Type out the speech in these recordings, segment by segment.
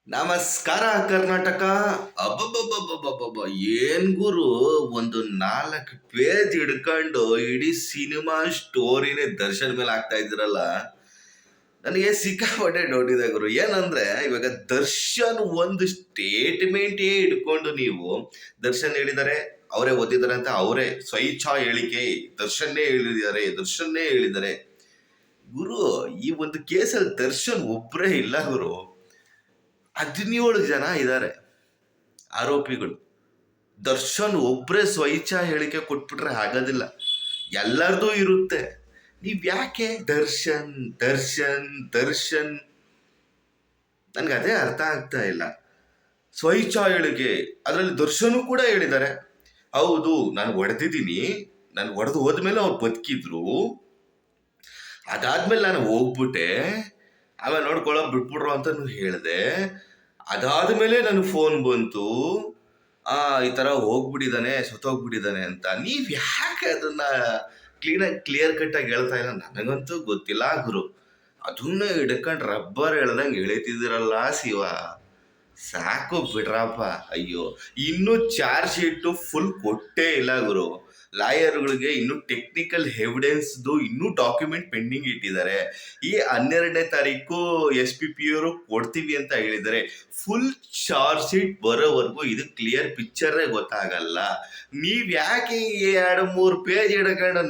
ನಮಸ್ಕಾರ ಕರ್ನಾಟಕ. ಅಬ್ಬಬ್ಬಬ್ಬಬ್ಬಬ್ಬಬ್ಬ, ಏನ್ ಗುರು, ಒಂದು 4 ಪೇಜ್ ಹಿಡ್ಕೊಂಡು ಇಡೀ ಸಿನಿಮಾ ಸ್ಟೋರಿನೇ ದರ್ಶನ್ ಮೇಲೆ ಆಗ್ತಾ ಇದ್ದೀರಲ್ಲ. ನನಗೆ ಸಿಕ್ಕಾಪಟ್ಟೆ ಡೌಟ್ ಇದೆ ಗುರು. ಏನಂದ್ರೆ ಇವಾಗ ದರ್ಶನ್ ಒಂದು ಸ್ಟೇಟ್ಮೆಂಟೇ ಹಿಡ್ಕೊಂಡು ನೀವು ದರ್ಶನ್ ಹೇಳಿದ್ದಾರೆ, ಅವರೇ ಓದಿದ್ದಾರೆ ಅಂತ ಅವರೇ ಸ್ವಇಚ್ಛಾ ಹೇಳಿಕೆ, ದರ್ಶನ್ನೇ ಹೇಳಿದ್ದಾರೆ ಗುರು. ಈ ಒಂದು ಕೇಸಲ್ಲಿ ದರ್ಶನ್ ಒಬ್ಬರೇ ಇಲ್ಲ ಗುರು, 17 ಜನ ಇದ್ದಾರೆ ಆರೋಪಿಗಳು. ದರ್ಶನ್ ಒಬ್ಬರೇ ಸ್ವಇಚ್ಛಾ ಹೇಳಿಕೆ ಕೊಟ್ಬಿಟ್ರೆ ಆಗೋದಿಲ್ಲ, ಎಲ್ಲರದು ಇರುತ್ತೆ. ನೀವ್ ಯಾಕೆ ದರ್ಶನ್ ದರ್ಶನ್ ದರ್ಶನ್? ನನ್ಗೆ ಅದೇ ಅರ್ಥ ಆಗ್ತಾ ಇಲ್ಲ. ಸ್ವಇಚ್ಛಾ ಹೇಳಿಕೆ, ಅದರಲ್ಲಿ ದರ್ಶನು ಕೂಡ ಹೇಳಿದ್ದಾರೆ, ಹೌದು ನಾನು ಹೊಡೆದಿದ್ದೀನಿ, ನಾನು ಹೊಡೆದು ಹೋದ್ಮೇಲೆ ಅವ್ರು ಬದುಕಿದ್ರು, ಅದಾದ್ಮೇಲೆ ನಾನು ಹೋಗ್ಬಿಟ್ಟೆ, ಆಮೇಲೆ ನೋಡ್ಕೊಳ್ಳೋ ಬಿಟ್ಬಿಡ್ರು ಅಂತ ಹೇಳಿದೆ. ಅದಾದ್ಮೇಲೆ ನನಗೆ ಫೋನ್ ಬಂತು, ಈ ಥರ ಹೋಗ್ಬಿಟ್ಟಿದ್ದಾನೆ, ಸತ್ತೋಗ್ಬಿಟ್ಟಿದ್ದಾನೆ ಅಂತ. ನೀವು ಯಾಕೆ ಅದನ್ನ ಕ್ಲಿಯರ್ ಕಟ್ಟಾಗಿ ಹೇಳ್ತಾ ಇಲ್ಲ? ನನಗಂತೂ ಗೊತ್ತಿಲ್ಲ ಗುರು. ಅದನ್ನ ಹಿಡ್ಕೊಂಡು ರಬ್ಬರ್ ಹೇಳ್ದಂಗೆ ಎಳಿತಿದ್ದೀರಲ್ಲ ಶಿವ, ಸಾಕು ಬಿಡ್ರಪ್ಪ. ಅಯ್ಯೋ, ಇನ್ನೂ ಚಾರ್ಜ್ ಶೀಟು ಫುಲ್ ಕೊಟ್ಟೇ ಇಲ್ಲ ಗುರು. ಲಾಯರ್ಗಳಿಗೆ ಇನ್ನೂ ಟೆಕ್ನಿಕಲ್ ಎವಿಡೆನ್ಸ್ದು ಇನ್ನೂ ಡಾಕ್ಯುಮೆಂಟ್ ಪೆಂಡಿಂಗ್ ಇಟ್ಟಿದ್ದಾರೆ. ಈ 12ನೇ ತಾರೀಕು SPP ಅವರು ಕೊಡ್ತೀವಿ ಅಂತ ಹೇಳಿದ್ದಾರೆ. ಫುಲ್ ಚಾರ್ಜ್ ಶೀಟ್ ಬರೋವರೆಗೂ ಇದು ಕ್ಲಿಯರ್ ಪಿಕ್ಚರೇ ಗೊತ್ತಾಗಲ್ಲ. ನೀವ್ ಯಾಕೆ 2-3 ಪೇಜ್ ಹಿಡ್ಕೊಂಡು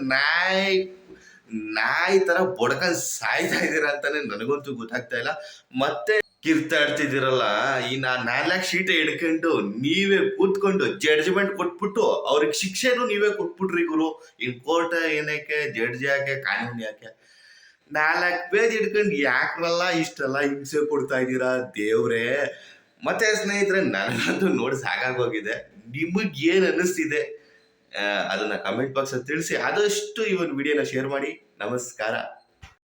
ನಾಯಿ ತರ ಬಡ್ಕೊಂಡು ಸಾಯ್ತಾ ಇದ್ದೀರಾ ಅಂತಾನೆ ನನಗಂತೂ ಗೊತ್ತಾಗ್ತಾ ಇಲ್ಲ. ಮತ್ತೆ ಕಿರ್ತಾಡ್ತಿದ್ದೀರಲ್ಲ, ಈ 4 ಶೀಟ್ ಹಿಡ್ಕೊಂಡು ನೀವೇ ಕೂತ್ಕೊಂಡು ಜಡ್ಜ್ಮೆಂಟ್ ಕೊಟ್ಬಿಟ್ಟು ಅವ್ರಿಗೆ ಶಿಕ್ಷೆನೂ ನೀವೇ ಕೊಟ್ಬಿಟ್ರಿ ಗುರು. ಇನ್ ಕೋರ್ಟ್ ಏನಕ್ಕೆ, ಜಡ್ಜ್ ಯಾಕೆ, ಕಾನೂನು ಯಾಕೆ? 4 ಪೇಜ್ ಹಿಡ್ಕೊಂಡು ಯಾಕ್ರಲ್ಲ ಇಷ್ಟೆಲ್ಲ ಹಿಂಸೆ ಕೊಡ್ತಾ ಇದ್ದೀರಾ ದೇವ್ರೇ? ಮತ್ತೆ ಸ್ನೇಹಿತರೆ, ನನಗಂತೂ ನೋಡಿ ಸಾಕಾಗೋಗಿದೆ. ನಿಮಗ್ ಏನ್ ಅನ್ನಿಸ್ತಿದೆ ಅದನ್ನ ಕಮೆಂಟ್ ಬಾಕ್ಸ್ ಅಲ್ಲಿ ತಿಳಿಸಿ. ಆದಷ್ಟು ಈ ಒಂದು ವಿಡಿಯೋನ ಶೇರ್ ಮಾಡಿ. ನಮಸ್ಕಾರ.